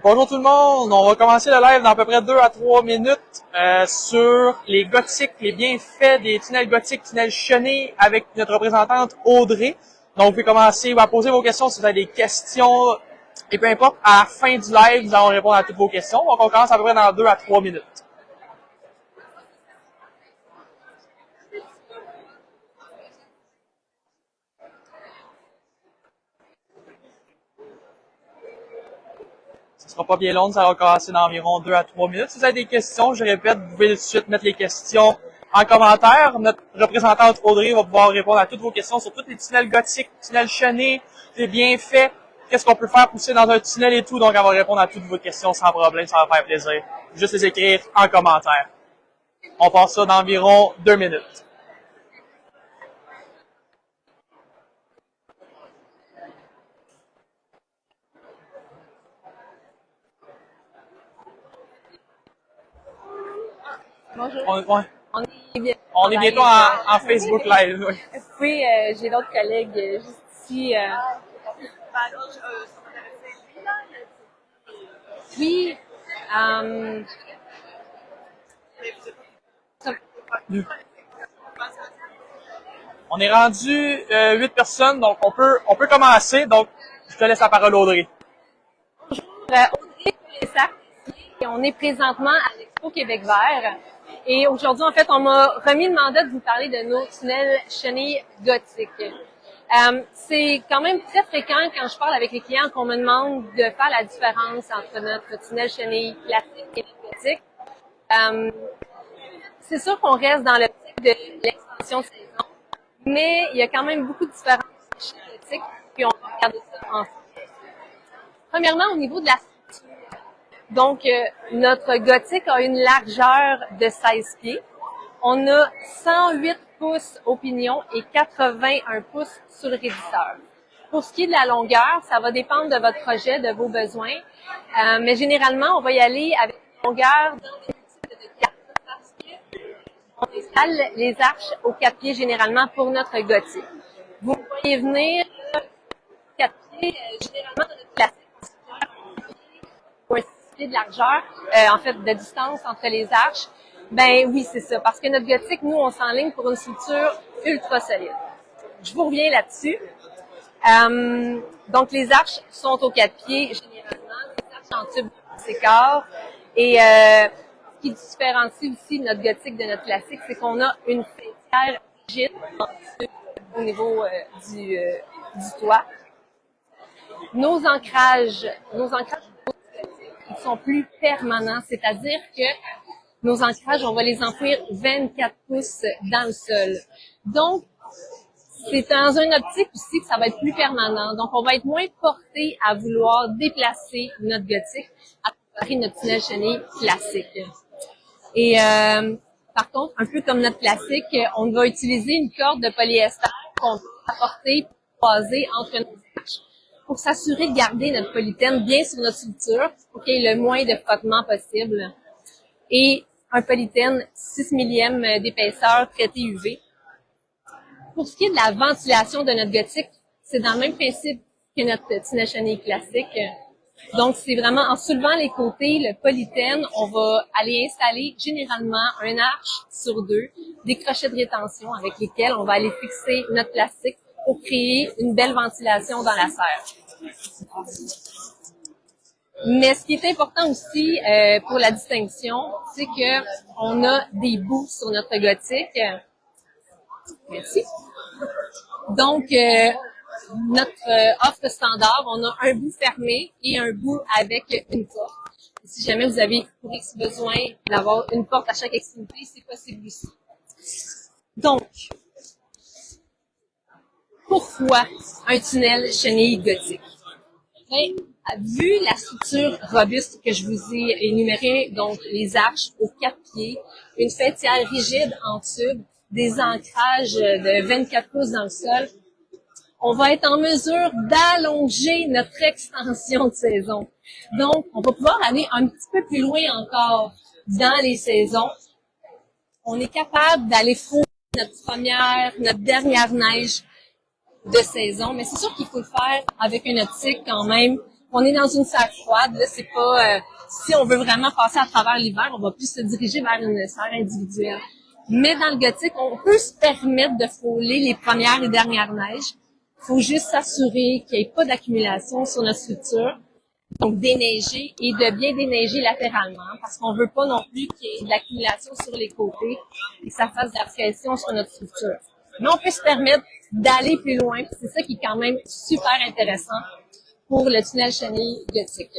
Bonjour tout le monde, on va commencer le live dans à peu près 2 à 3 minutes sur les gothiques, les bienfaits des tunnels gothiques, tunnels chenés avec notre représentante Audrey. Donc vous pouvez commencer à poser vos questions si vous avez des questions et peu importe, à la fin du live, nous allons répondre à toutes vos questions. Donc on commence à peu près dans 2 à 3 minutes. Ce sera pas bien long, ça va commencer dans environ 2 à 3 minutes. Si vous avez des questions, je répète, vous pouvez tout de suite mettre les questions en commentaire. Notre représentante Audrey va pouvoir répondre à toutes vos questions sur tous les tunnels gothiques, tunnels chenés, les bienfaits, qu'est-ce qu'on peut faire pousser dans un tunnel et tout. Donc, elle va répondre à toutes vos questions sans problème, ça va faire plaisir. Juste les écrire en commentaire. On passe ça d'environ 2 minutes. Bonjour. On est bientôt en Facebook Live. Oui. Oui, j'ai d'autres collègues juste ici. Oui. On est rendu 8 personnes, donc on peut commencer. Donc, je te laisse la parole, Audrey. Audrey Pessac, et on est présentement à l'Expo Québec Vert. Et aujourd'hui, en fait, on m'a remis le mandat de vous parler de nos tunnels chenés gothiques. C'est quand même très fréquent quand je parle avec les clients qu'on me demande de faire la différence entre notre tunnel chené classique et gothique. C'est sûr qu'on reste dans l'optique de l'extension de saison, mais il y a quand même beaucoup de différences chez le gothique, puis on va regarder ça ensemble. Premièrement, au niveau de la structure. Donc, notre gothique a une largeur de 16 pieds. On a 108 pouces au pignon et 81 pouces sur le raidisseur. Pour ce qui est de la longueur, ça va dépendre de votre projet, de vos besoins. Mais généralement, on va y aller avec une longueur dans des multiples de 4 parce qu'on installe les arches aux 4 pieds généralement pour notre gothique. Vous voyez venir 4 pieds, généralement dans notre classique, pour un 6 pieds de largeur, en fait de distance entre les arches. Ben oui, c'est ça. Parce que notre gothique, nous, on s'enligne pour une structure ultra solide. Je vous reviens là-dessus. Donc, les arches sont aux 4 pieds, généralement. Les arches en tube sécor. Et ce qui différencie aussi notre gothique de notre classique, c'est qu'on a une faîtière rigide en tube au niveau du toit. Nos ancrages ils sont plus permanents, c'est-à-dire que nos ancrages, on va les enfouir 24 pouces dans le sol. Donc, c'est dans une optique aussi que ça va être plus permanent. Donc, on va être moins porté à vouloir déplacer notre gothique à comparer notre tunnel chené classique. Et par contre, un peu comme notre classique, on va utiliser une corde de polyester qu'on va apporter croisée entre nos arches pour s'assurer de garder notre polythène bien sur notre structure pour qu'il y ait le moins de frottement possible. Et un polythène 6 millième d'épaisseur traité UV. Pour ce qui est de la ventilation de notre gothique, c'est dans le même principe que notre tunnel chené classique. Donc, c'est vraiment en soulevant les côtés, le polythène, on va aller installer généralement un arche sur 2, des crochets de rétention avec lesquels on va aller fixer notre plastique pour créer une belle ventilation dans la serre. Mais ce qui est important aussi pour la distinction, c'est que on a des bouts sur notre gothique. Merci. Donc, notre offre standard, on a un bout fermé et un bout avec une porte. Si jamais vous avez pour X besoin d'avoir une porte à chaque extrémité, c'est possible aussi. Donc, pourquoi un tunnel chené gothique? Bien, vu la structure robuste que je vous ai énumérée, donc les arches aux 4 pieds, une faîtière rigide en tube, des ancrages de 24 pouces dans le sol, on va être en mesure d'allonger notre extension de saison. Donc, on va pouvoir aller un petit peu plus loin encore dans les saisons. On est capable d'aller frôler notre dernière neige de saison, mais c'est sûr qu'il faut le faire avec une optique quand même On est dans une serre froide, là, c'est pas... si on veut vraiment passer à travers l'hiver, on va plus se diriger vers une serre individuelle. Mais dans le gothique, on peut se permettre de frôler les premières et dernières neiges. Il faut juste s'assurer qu'il n'y ait pas d'accumulation sur notre structure. Donc, déneiger et de bien déneiger latéralement parce qu'on veut pas non plus qu'il y ait de l'accumulation sur les côtés et que ça fasse de la pression sur notre structure. Mais on peut se permettre d'aller plus loin. C'est ça qui est quand même super intéressant pour le tunnel chenille gothique.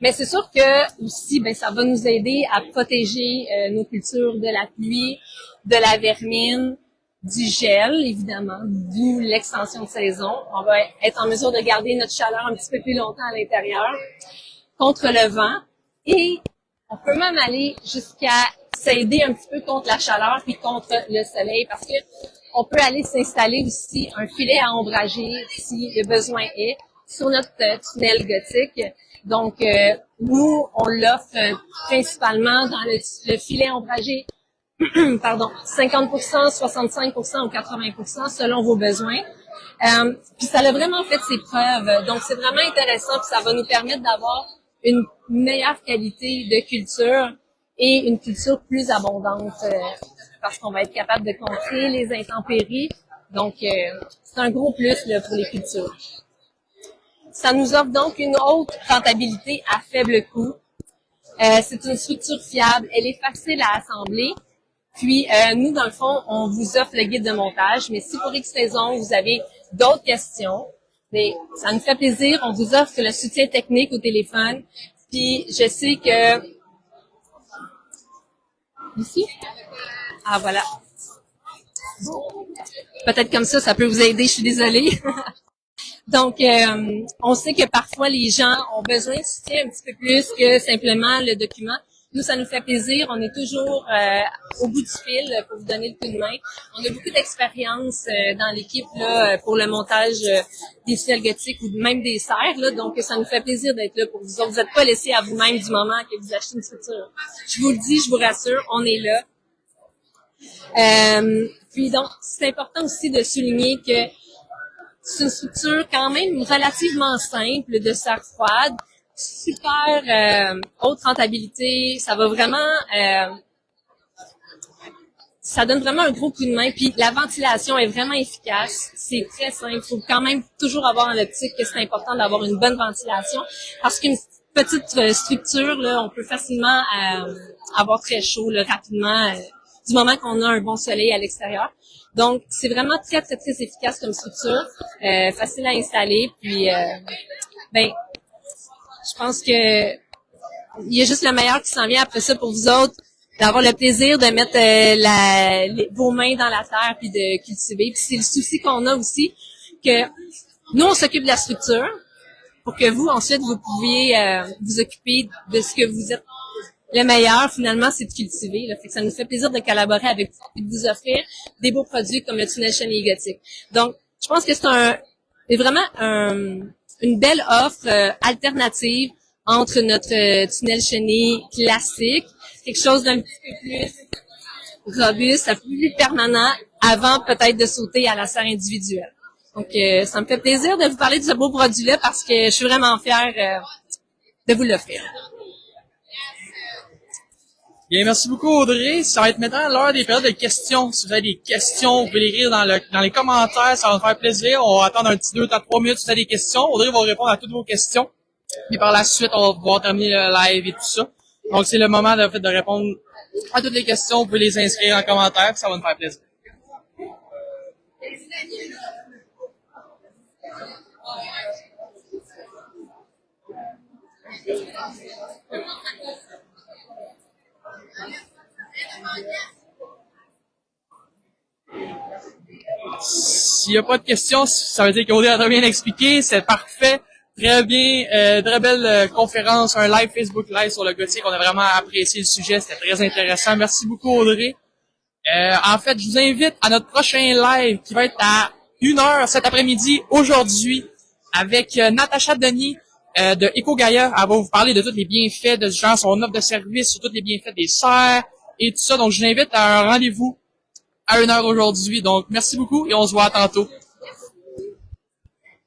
Mais c'est sûr que aussi, ça va nous aider à protéger nos cultures de la pluie, de la vermine, du gel, évidemment, d'où l'extension de saison. On va être en mesure de garder notre chaleur un petit peu plus longtemps à l'intérieur, contre le vent. Et on peut même aller jusqu'à s'aider un petit peu contre la chaleur puis contre le soleil, parce que on peut aller s'installer aussi un filet à ombrager si le besoin est sur notre tunnel gothique. Donc, nous, on l'offre principalement dans le filet ombragé, pardon, 50%, 65% ou 80% selon vos besoins. Puis ça a vraiment fait ses preuves. Donc, c'est vraiment intéressant, puis ça va nous permettre d'avoir une meilleure qualité de culture et une culture plus abondante parce qu'on va être capable de contrer les intempéries. Donc, c'est un gros plus là, pour les cultures. Ça nous offre donc une haute rentabilité à faible coût. C'est une structure fiable, elle est facile à assembler. Puis, nous, dans le fond, on vous offre le guide de montage, mais si pour X raison, vous avez d'autres questions, mais ça nous fait plaisir. On vous offre le soutien technique au téléphone. Puis, je sais que... Ici? Ah, voilà. Peut-être comme ça peut vous aider, je suis désolée. Donc, on sait que parfois, les gens ont besoin de soutien un petit peu plus que simplement le document. Nous, ça nous fait plaisir. On est toujours au bout du fil pour vous donner le coup de main. On a beaucoup d'expérience dans l'équipe là pour le montage des tunnels gothiques ou même des serres. Là, donc, ça nous fait plaisir d'être là pour vous autres. Vous n'êtes pas laissés à vous-même du moment que vous achetez une structure. Je vous le dis, je vous rassure, on est là. Puis donc, c'est important aussi de souligner que c'est une structure quand même relativement simple de serre froide. Super haute rentabilité, ça va vraiment ça donne vraiment un gros coup de main, puis la ventilation est vraiment efficace, c'est très simple, il faut quand même toujours avoir en optique que c'est important d'avoir une bonne ventilation, parce qu'une petite structure, là, on peut facilement avoir très chaud là, rapidement, du moment qu'on a un bon soleil à l'extérieur. Donc, c'est vraiment très, très, très efficace comme structure, facile à installer, puis je pense que il y a juste le meilleur qui s'en vient après ça pour vous autres, d'avoir le plaisir de mettre vos mains dans la terre puis de cultiver. Puis c'est le souci qu'on a aussi, que nous, on s'occupe de la structure pour que vous, ensuite, vous pouviez vous occuper de ce que vous êtes. Le meilleur, finalement, c'est de cultiver. Là. Fait que ça nous fait plaisir de collaborer avec vous et de vous offrir des beaux produits comme le tunnel chenille gothique. Donc, je pense que c'est vraiment une belle offre alternative entre notre tunnel chenille classique, quelque chose d'un petit peu plus robuste, un peu plus permanent, avant peut-être de sauter à la serre individuelle. Donc, ça me fait plaisir de vous parler de ce beau produit-là parce que je suis vraiment fière de vous l'offrir. Bien, merci beaucoup Audrey. Ça va être maintenant l'heure des périodes de questions. Si vous avez des questions, vous pouvez les écrire dans les commentaires, ça va nous faire plaisir. On va attendre un petit 2-3 minutes si vous avez des questions. Audrey va répondre à toutes vos questions. Puis par la suite, on va pouvoir terminer le live et tout ça. Donc c'est le moment de répondre à toutes les questions. Vous pouvez les inscrire en commentaire, ça va nous faire plaisir. S'il n'y a pas de questions, ça veut dire qu'Audrey a très bien expliqué, c'est parfait, très bien, très belle conférence, un live Facebook Live sur le gothique, on a vraiment apprécié le sujet, c'était très intéressant, merci beaucoup Audrey. En fait, je vous invite à notre prochain live qui va être à 1h cet après-midi, aujourd'hui, avec Natacha Denis de EcoGaia. Elle va vous parler de tous les bienfaits de ce genre, son offre de service, sur tous les bienfaits des serres et tout ça. Donc, je vous invite à un rendez-vous à 1h aujourd'hui. Donc, merci beaucoup et on se voit tantôt.